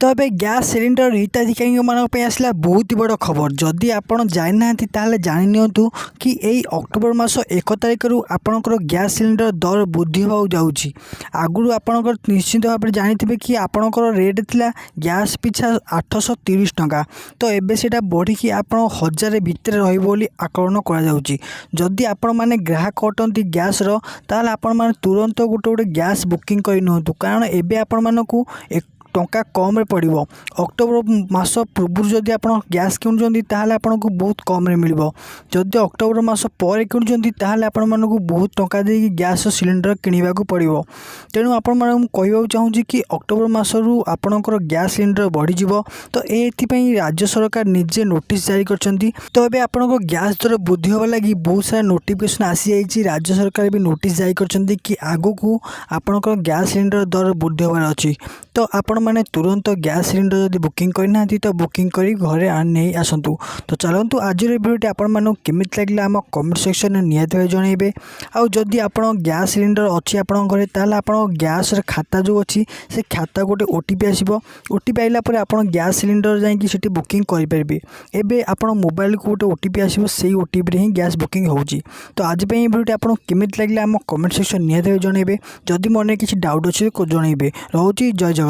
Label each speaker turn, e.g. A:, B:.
A: तो ए gas cylinder हिताधिकारी मानक आसला बहुत ही बड़ खबर। जदि आपड़ जाना ताल जानी कि यही अक्टोबर मास 1 तारिख रु आपणकर गैस सिलिंडर दर वृद्धि हो जाऊँगी। आगु आपणकर निश्चित भाव में जानी कि आपणकर रेट थिला गैस पिछा 830 टंका, तो एबे सेटा बढ़ी आप 1000 भितर रही आकलन करी आपण मैंने ग्राहक अटंती गैस ताल आपण मैंने तुरंत गोटे गोटे गैस बुकिंग कर, कारण एबे आपण मानकू टंका कम पड़ो। अक्टोबर मास पूर्व जदि आप गैस किणुंट ताल आपको बहुत कम मिल, जदि अक्टोबर मास पर किणुंट ताल आपण मानक बहुत टंका दे गैस सिलिंडर किणवा पड़ो। तेणु आपण मानक कहवा चाहूँगी कि अक्टोबर मासरू आपणकर गैस सिलिंडर बढ़ीज, तो ये राज्य सरकार निजे नोटिस जारी कर। तो ये आपको गैस दर वृद्धि होगा लगी बहुत सारा नोटिफिकेशन आसी जाइए। राज्य सरकार भी नोटिस जारी कर कि आगु को आपणकर गैस सिलिंडर दर वृद्धि होबार अच्छी। तो आपण मैंने तुरंत गैस सिलिंडर जब बुकिंग करना तो बुकिंग कर घरे नहीं आसतु। तो चलतु आज भिडियोटी आपण केमिति लगे आम कमेंट सेक्शन में निहत जनइबे। आउ जदि आप गैस सिलिंडर अच्छी आप घरे ताल आप गैस खाता जो अच्छी से खाता गोटे ओटीपी आसो। ओटीपी आइला पर आप गैस सिलिंडर जाकि बुकिंग करेंगे। एबे आप मोबाइल को गोटे ओटीपी आसो, से ओटीपी ही गैस बुकिंग होची। तो आज भिडियोटी आपको केमिति लगे आम कमेंट सेक्शन निहत जनइबे। जदि मन किसी डाउट अच्छे जनइबे। रोची जय जगन्नाथ।